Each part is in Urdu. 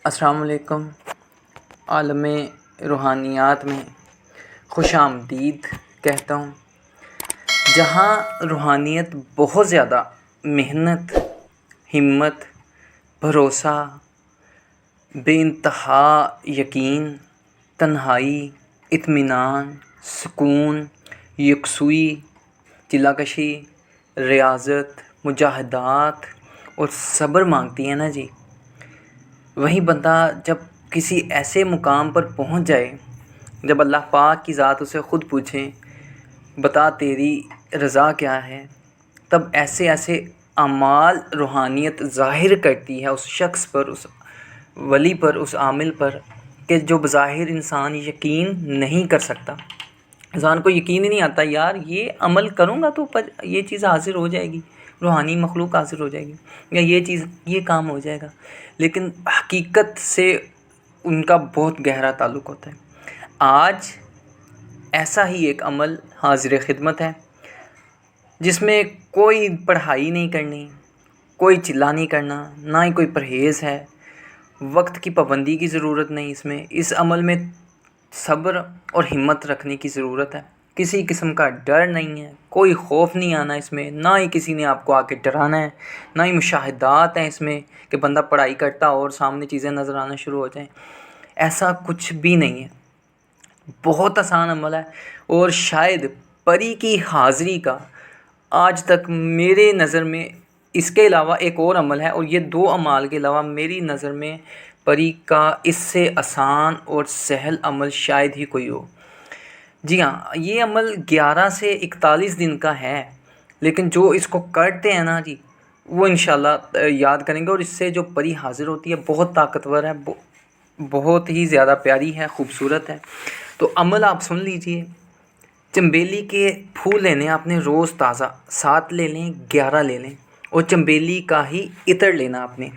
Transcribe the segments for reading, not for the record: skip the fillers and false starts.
السلام علیکم۔ عالم روحانیات میں خوش آمدید کہتا ہوں، جہاں روحانیت بہت زیادہ محنت، ہمت، بھروسہ، بے انتہا یقین، تنہائی، اطمینان، سکون، یکسوئی، چلہ کشی، ریاضت، مجاہدات اور صبر مانگتی ہے نا جی، وہی بندہ جب کسی ایسے مقام پر پہنچ جائے جب اللہ پاک کی ذات اسے خود پوچھے بتا تیری رضا کیا ہے، تب ایسے اعمال روحانیت ظاہر کرتی ہے اس شخص پر، اس ولی پر، اس عامل پر کہ جو بظاہر انسان یقین نہیں کر سکتا۔ انسان کو یقین ہی نہیں آتا یار یہ عمل کروں گا تو یہ چیز حاضر ہو جائے گی، روحانی مخلوق حاضر ہو جائے گی، یا یہ کام ہو جائے گا، لیکن حقیقت سے ان کا بہت گہرا تعلق ہوتا ہے۔ آج ایسا ہی ایک عمل حاضر خدمت ہے جس میں کوئی پڑھائی نہیں کرنی، کوئی چلا نہیں کرنا، نہ ہی کوئی پرہیز ہے، وقت کی پابندی کی ضرورت نہیں۔ اس عمل میں صبر اور ہمت رکھنے کی ضرورت ہے، کسی قسم کا ڈر نہیں ہے، کوئی خوف نہیں آنا اس میں، نہ ہی کسی نے آپ کو آ کے ڈرانا ہے، نہ ہی مشاہدات ہیں اس میں کہ بندہ پڑھائی کرتا اور سامنے چیزیں نظر آنا شروع ہو جائیں، ایسا کچھ بھی نہیں ہے۔ بہت آسان عمل ہے، اور شاید پری کی حاضری کا آج تک میرے نظر میں اس کے علاوہ ایک اور عمل ہے، اور یہ دو اعمال کے علاوہ میری نظر میں پری کا اس سے آسان اور سہل عمل شاید ہی کوئی ہو۔ جی ہاں، یہ عمل 11 سے 41 دن کا ہے، لیکن جو اس کو کرتے ہیں نا جی وہ انشاءاللہ یاد کریں گے، اور اس سے جو پری حاضر ہوتی ہے بہت طاقتور ہے، بہت ہی زیادہ پیاری ہے، خوبصورت ہے۔ تو عمل آپ سن لیجئے۔ چنبیلی کے پھول لینے آپ نے روز تازہ، 7 لے لیں 11 لے لیں، اور چنبیلی کا ہی عطر لینا آپ نے۔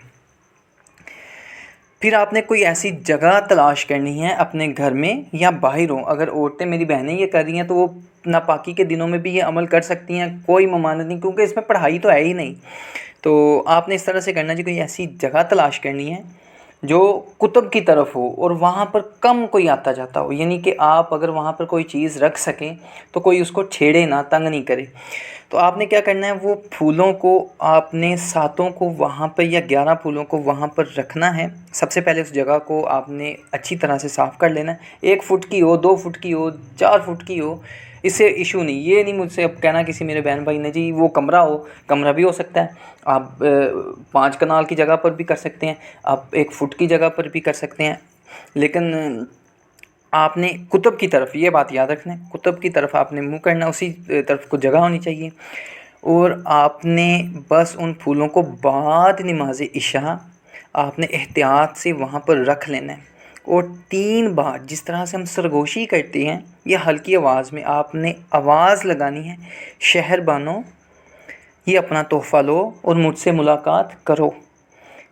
پھر آپ نے کوئی ایسی جگہ تلاش کرنی ہے اپنے گھر میں یا باہر ہو، اگر عورتیں میری بہنیں یہ کر رہی ہیں تو وہ ناپاکی کے دنوں میں بھی یہ عمل کر سکتی ہیں، کوئی ممانعت نہیں، کیونکہ اس میں پڑھائی تو ہے ہی نہیں۔ تو آپ نے اس طرح سے کرنا جی، کوئی ایسی جگہ تلاش کرنی ہے جو کتب کی طرف ہو اور وہاں پر کم کوئی آتا جاتا ہو، یعنی کہ آپ اگر وہاں پر کوئی چیز رکھ سکیں تو کوئی اس کو چھیڑے نہ، تنگ نہیں کرے۔ تو آپ نے کیا کرنا ہے، وہ پھولوں کو آپ نے 7 کو وہاں پہ یا 11 پھولوں کو وہاں پر رکھنا ہے۔ سب سے پہلے اس جگہ کو آپ نے اچھی طرح سے صاف کر لینا ہے، 1 فٹ کی ہو، 2 فٹ کی ہو، 4 فٹ کی ہو، اس سے ایشو نہیں۔ یہ نہیں مجھ سے اب کہنا کسی میرے بہن بھائی نے جی وہ کمرہ بھی ہو سکتا ہے، آپ 5 کنال کی جگہ پر بھی کر سکتے ہیں، آپ 1 فٹ کی جگہ پر بھی کر سکتے ہیں، لیکن آپ نے کتب کی طرف، یہ بات یاد رکھنا ہے، کتب کی طرف آپ نے منہ کرنا، اسی طرف کو جگہ ہونی چاہیے۔ اور آپ نے بس ان پھولوں کو بعد نماز عشاء آپ نے احتیاط سے وہاں پر رکھ لینا ہے، اور 3 بار جس طرح سے ہم سرگوشی کرتے ہیں یہ ہلکی آواز میں آپ نے آواز لگانی ہے، شہر بانو یہ اپنا تحفہ لو اور مجھ سے ملاقات کرو۔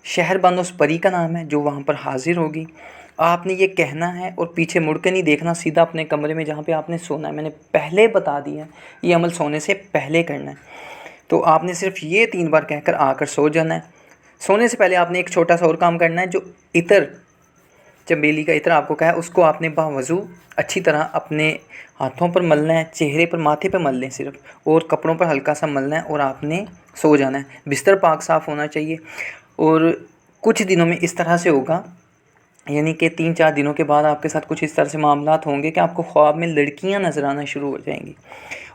شہر بانو اس پری کا نام ہے جو وہاں پر حاضر ہوگی۔ آپ نے یہ کہنا ہے اور پیچھے مڑ کے نہیں دیکھنا، سیدھا اپنے کمرے میں جہاں پہ آپ نے سونا ہے، میں نے پہلے بتا دیا ہے یہ عمل سونے سے پہلے کرنا ہے، تو آپ نے صرف یہ 3 بار کہہ کر آ کر سو جانا ہے۔ سونے سے پہلے آپ نے ایک چھوٹا سا اور کام کرنا ہے، جو عطر، چنبیلی کا عطر آپ کو کہا ہے، اس کو آپ نے باوضو اچھی طرح اپنے ہاتھوں پر ملنا ہے، چہرے پر، ماتھے پہ مل لیں صرف، اور کپڑوں پر ہلکا سا ملنا ہے، اور آپ نے سو جانا ہے۔ بستر پاک صاف ہونا چاہیے، اور کچھ دنوں میں اس طرح سے ہوگا، یعنی کہ 3-4 دنوں کے بعد آپ کے ساتھ کچھ اس طرح سے معاملات ہوں گے کہ آپ کو خواب میں لڑکیاں نظر آنا شروع ہو جائیں گی،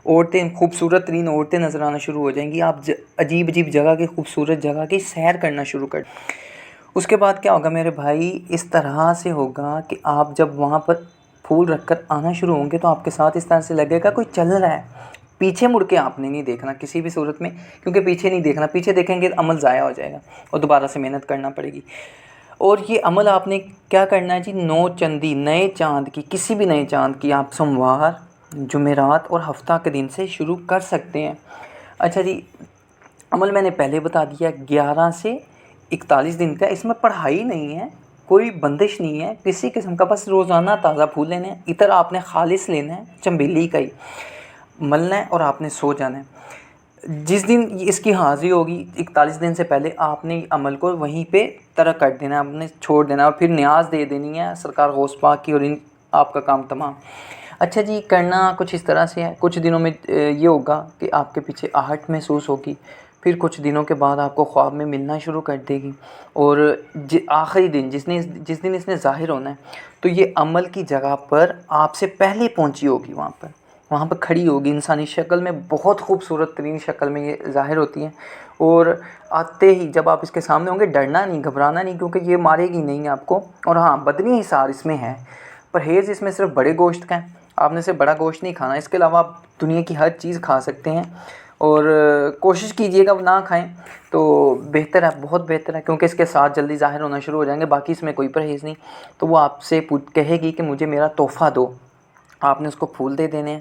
عورتیں، خوبصورت ترین عورتیں نظر آنا شروع ہو جائیں گی، آپ عجیب جگہ کی، خوبصورت جگہ کی سیر کرنا شروع کر دیں۔ اس کے بعد کیا ہوگا میرے بھائی، اس طرح سے ہوگا کہ آپ جب وہاں پر پھول رکھ کر آنا شروع ہوں گے تو آپ کے ساتھ اس طرح سے لگے گا کوئی چل رہا ہے، پیچھے مڑ کے آپ نے نہیں دیکھنا کسی بھی صورت میں، کیونکہ پیچھے نہیں دیکھنا، پیچھے دیکھیں گے عمل ضائع ہو جائے گا اور دوبارہ سے محنت کرنا پڑے گی۔ اور یہ عمل آپ نے کیا کرنا ہے جی، 9 چندی، نئے چاند کی، کسی بھی نئے چاند کی آپ سوموار، جمعرات اور ہفتہ کے دن سے شروع کر سکتے ہیں۔ اچھا جی، عمل میں نے پہلے بتا دیا 11 سے 41 دن کا، اس میں پڑھائی نہیں ہے، کوئی بندش نہیں ہے کسی قسم کا، بس روزانہ تازہ پھول لینے ہیں، عطر آپ نے خالص لینا ہے، چنبیلی کا ہی ملنا ہے، اور آپ نے سو جانا ہے۔ جس دن اس کی حاضری ہوگی 41 دن سے پہلے آپ نے عمل کو وہیں پہ ترک کر دینا ہے، آپ نے چھوڑ دینا اور پھر نیاز دے دینی ہے سرکار غوث پاک کی، اور آپ کا کام تمام۔ اچھا جی، کرنا کچھ اس طرح سے ہے، کچھ دنوں میں یہ ہوگا کہ آپ کے پیچھے آہٹ محسوس ہوگی، پھر کچھ دنوں کے بعد آپ کو خواب میں ملنا شروع کر دے گی، اور آخری دن جس دن اس نے ظاہر ہونا ہے تو یہ عمل کی جگہ پر آپ سے پہلے پہنچی ہوگی، وہاں پر کھڑی ہوگی انسانی شکل میں، بہت خوبصورت ترین شکل میں یہ ظاہر ہوتی ہیں، اور آتے ہی جب آپ اس کے سامنے ہوں گے ڈرنا نہیں، گھبرانا نہیں، کیونکہ یہ مارے گی نہیں آپ کو۔ اور ہاں، بدنی حصار اس میں ہے، پرہیز اس میں صرف بڑے گوشت کا ہے، آپ نے صرف بڑا گوشت نہیں کھانا، اس کے علاوہ آپ دنیا کی ہر چیز کھا سکتے ہیں، اور کوشش کیجیے گا نہ کھائیں تو بہتر ہے، بہت بہتر ہے، کیونکہ اس کے ساتھ جلدی ظاہر ہونا شروع ہو جائیں گے، باقی اس میں کوئی پرہیز نہیں۔ تو وہ آپ سے کہے گی کہ مجھے میرا تحفہ دو، آپ نے اس کو پھول دے دینے ہیں،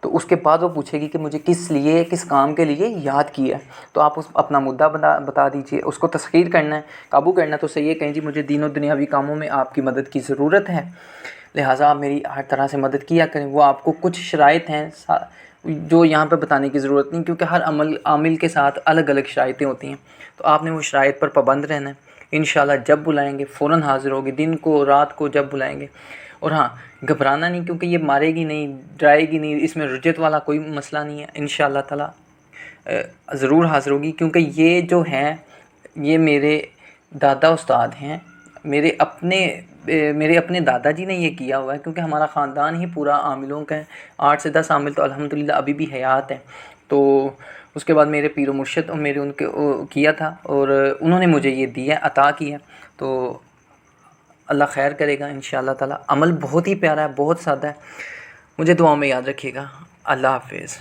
تو اس کے بعد وہ پوچھے گی کہ مجھے کس کام کے لیے یاد کیا ہے، تو آپ اپنا مدعا بتا دیجئے، اس کو تسخیر کرنا ہے، قابو کرنا ہے، تو اسے یہ کہیں جی مجھے دین و دنیاوی کاموں میں آپ کی مدد کی ضرورت ہے، لہٰذا آپ میری ہر طرح سے مدد کیا کریں۔ وہ آپ کو کچھ شرائط ہیں جو یہاں پہ بتانے کی ضرورت نہیں، کیونکہ ہر عامل کے ساتھ الگ الگ شرائطیں ہوتی ہیں، تو آپ نے وہ شرائط پر پابند رہنا ہے۔ انشاءاللہ جب بلائیں گے فوراً حاضر ہوگی، دن کو رات کو جب بلائیں گے، اور ہاں گھبرانا نہیں، کیونکہ یہ مارے گی نہیں، ڈرائے گی نہیں، اس میں رجت والا کوئی مسئلہ نہیں ہے، انشاءاللہ تعالیٰ ضرور حاضر ہوگی، کیونکہ یہ جو ہیں یہ میرے دادا استاد ہیں، میرے اپنے دادا جی نے یہ کیا ہوا ہے، کیونکہ ہمارا خاندان ہی پورا عاملوں کا ہے، 8 سے 10 عامل تو الحمدللہ ابھی بھی حیات ہیں، تو اس کے بعد میرے پیر و مرشد اور میرے ان کے کیا تھا، اور انہوں نے مجھے یہ دیا، عطا کیا، تو اللہ خیر کرے گا انشاءاللہ تعالیٰ۔ عمل بہت ہی پیارا ہے، بہت سادہ ہے، مجھے دعاؤں میں یاد رکھیے گا۔ اللہ حافظ۔